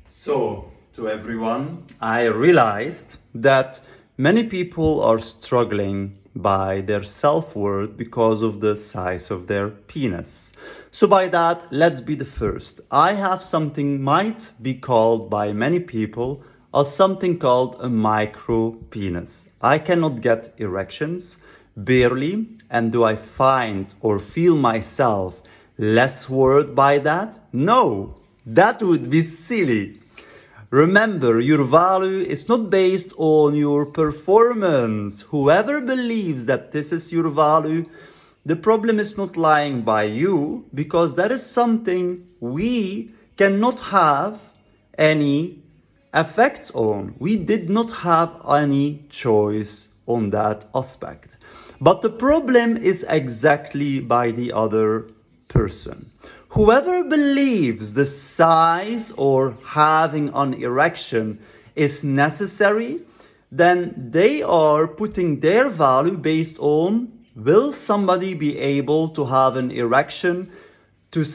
So, to everyone, I realized that many people are struggling by their self-worth because of the size of their penis. So by that, let's be the first. I have something might be called by many people as something called a micro penis. I cannot get erections, barely, and do I find or feel myself less worth by that? No, that would be silly. Remember, your value is not based on your performance. Whoever believes that this is your value, the problem is not lying by you, because that is something we cannot have any effects on. We did not have any choice on that aspect. But the problem is exactly by the other person. Whoever believes the size or having an erection is necessary, then they are putting their value based on, will somebody be able to have an erection to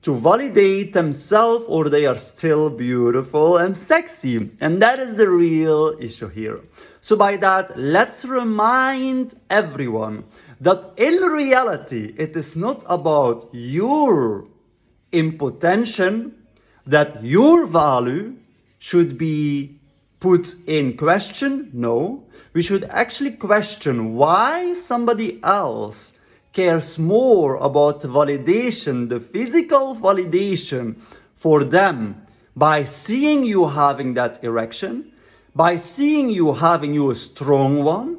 validate themselves, or they are still beautiful and sexy? And that is the real issue here. So by that, let's remind everyone that in reality, it is not about your impotention, that your value should be put in question. No, we should actually question why somebody else cares more about validation, the physical validation for them, by seeing you having that erection, by seeing you having a strong one.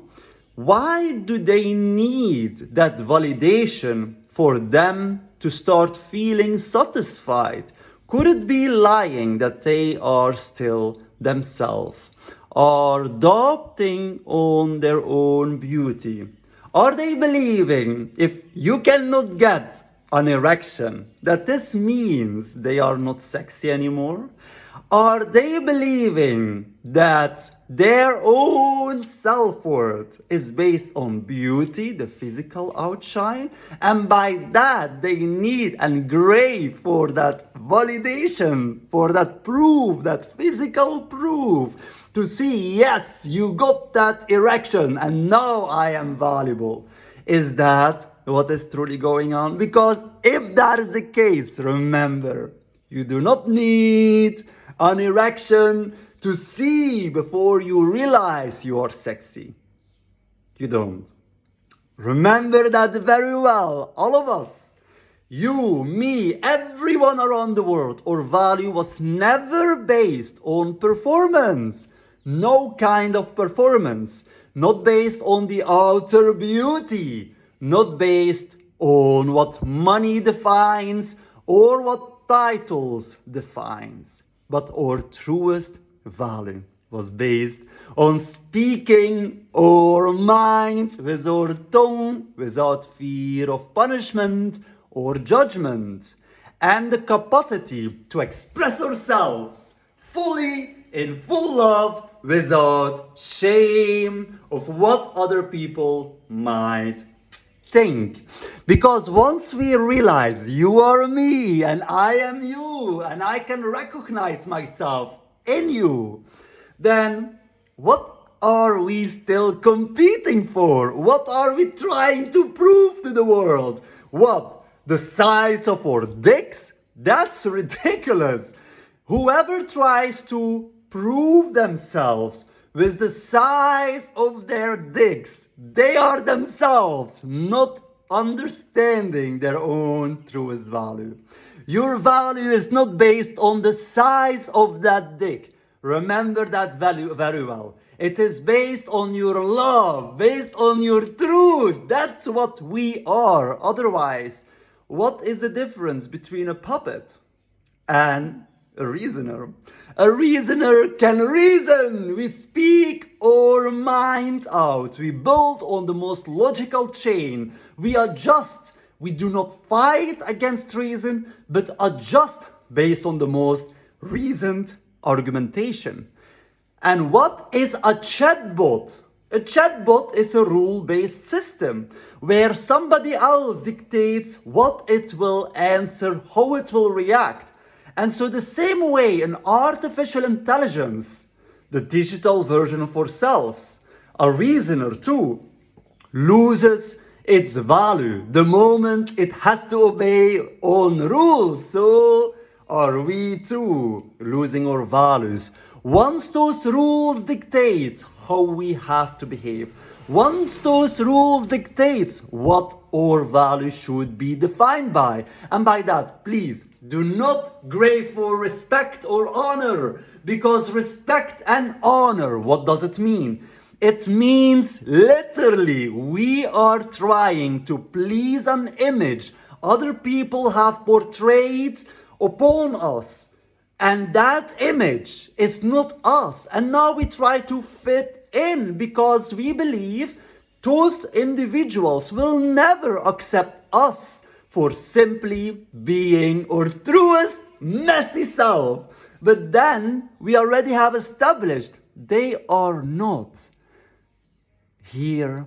Why do they need that validation for them to start feeling satisfied? Could it be lying that they are still themselves, are doubting on their own beauty? Are they believing if you cannot get an erection, that this means they are not sexy anymore? Are they believing that their own self-worth is based on beauty, the physical outshine, and by that they need and crave for that validation, for that proof, that physical proof, to see, yes, you got that erection and now I am valuable? Is that what is truly going on? Because if that is the case, remember, you do not need an erection to see before you realize you are sexy. You don't. Remember that very well, all of us. You, me, everyone around the world, our value was never based on performance. No kind of performance. Not based on the outer beauty. Not based on what money defines or what titles defines. But our truest value was based on speaking our mind with our tongue without fear of punishment or judgment, and the capacity to express ourselves fully in full love without shame of what other people might think. Because once we realize you are me and I am you and I can recognize myself in you, then what are we still competing for? What are we trying to prove to the world? What? The size of our dicks? That's ridiculous. Whoever tries to prove themselves with the size of their dicks, they are themselves not understanding their own truest value. Your value is not based on the size of that dick. Remember that value very well. It is based on your love, based on your truth. That's what we are. Otherwise, what is the difference between a puppet and a reasoner? A reasoner can reason. We speak our mind out. We build on the most logical chain. We adjust. We do not fight against reason, but adjust based on the most reasoned argumentation. And what is a chatbot? A chatbot is a rule-based system where somebody else dictates what it will answer, how it will react. And so the same way in artificial intelligence, the digital version of ourselves, a reasoner too, loses its value the moment it has to obey own rules. So are we too losing our values? Once those rules dictate how we have to behave, once those rules dictates what our values should be defined by, and by that, please do not crave for respect or honor, because respect and honor, what does it mean? It means literally we are trying to please an image other people have portrayed upon us. And that image is not us. And now we try to fit in because we believe those individuals will never accept us for simply being our truest messy self. But then we already have established they are not here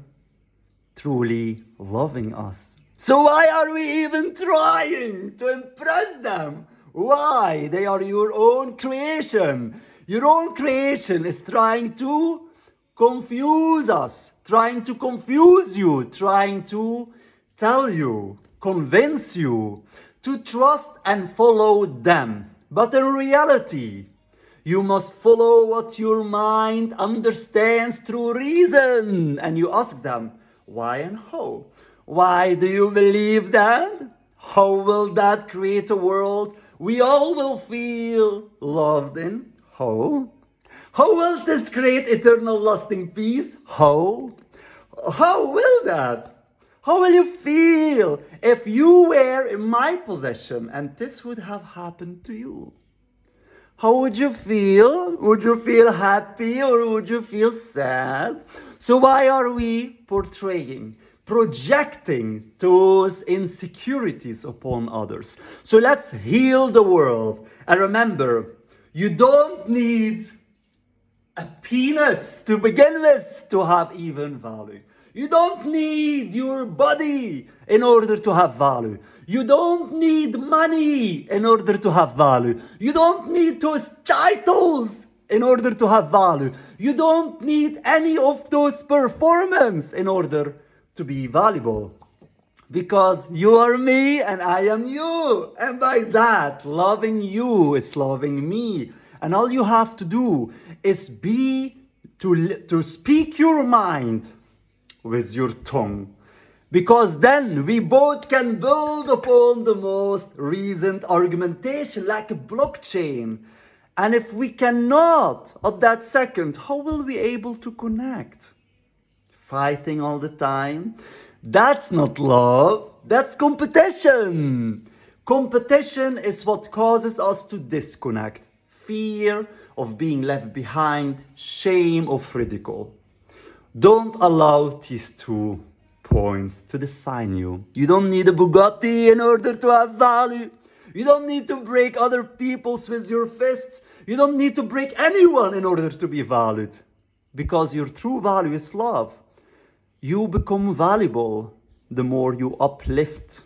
truly loving us. So why are we even trying to impress them? Why? They are your own creation. Your own creation is trying to confuse us, trying to confuse you, trying to tell you, convince you to trust and follow them. But in reality, you must follow what your mind understands through reason. And you ask them, why and how? Why do you believe that? How will that create a world we all will feel loved in? How? How will this create eternal lasting peace? How? How will that? How will you feel if you were in my possession and this would have happened to you? How would you feel? Would you feel happy or would you feel sad? So why are we projecting those insecurities upon others? So let's heal the world. And remember, you don't need a penis to begin with to have even value. You don't need your body in order to have value. You don't need money in order to have value. You don't need those titles in order to have value. You don't need any of those performance in order to be valuable. Because you are me and I am you. And by that, loving you is loving me. And all you have to do is to speak your mind with your tongue. Because then we both can build upon the most recent argumentation like a blockchain. And if we cannot at that second, how will we able to connect? Fighting all the time? That's not love, that's competition. Competition is what causes us to disconnect. Fear of being left behind, shame of ridicule. Don't allow these 2 points to define you. You don't need a Bugatti in order to have value. You don't need to break other people's with your fists. You don't need to break anyone in order to be valued. Because your true value is love. You become valuable the more you uplift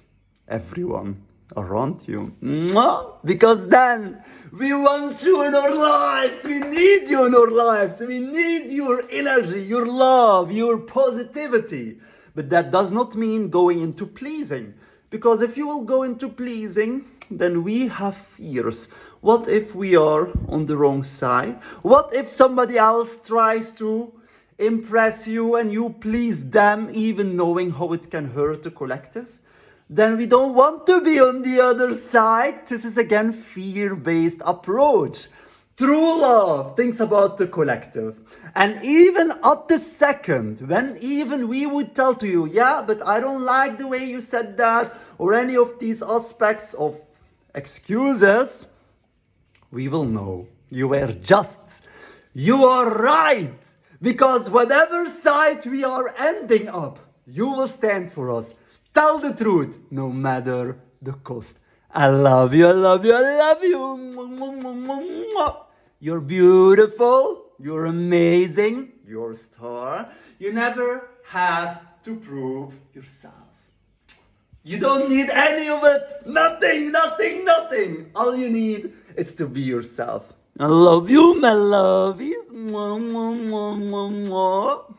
everyone around you. Because then we want you in our lives. We need you in our lives. We need your energy, your love, your positivity. But that does not mean going into pleasing. Because if you will go into pleasing, then we have fears. What if we are on the wrong side? What if somebody else tries to impress you and you please them, even knowing how it can hurt the collective? Then we don't want to be on the other side. This is again fear-based approach. True love thinks about the collective. And even at the second, when even we would tell to you, yeah, but I don't like the way you said that, or any of these aspects of excuses, we will know you were just. You are right. Because whatever side we are ending up, you will stand for us. Tell the truth, no matter the cost. I love you, I love you, I love you. You're beautiful, you're amazing, you're a star. You never have to prove yourself. You don't need any of it. Nothing, nothing, nothing. All you need is to be yourself. I love you, my lovies. Mwah, mwah, mwah, mwah, mwah.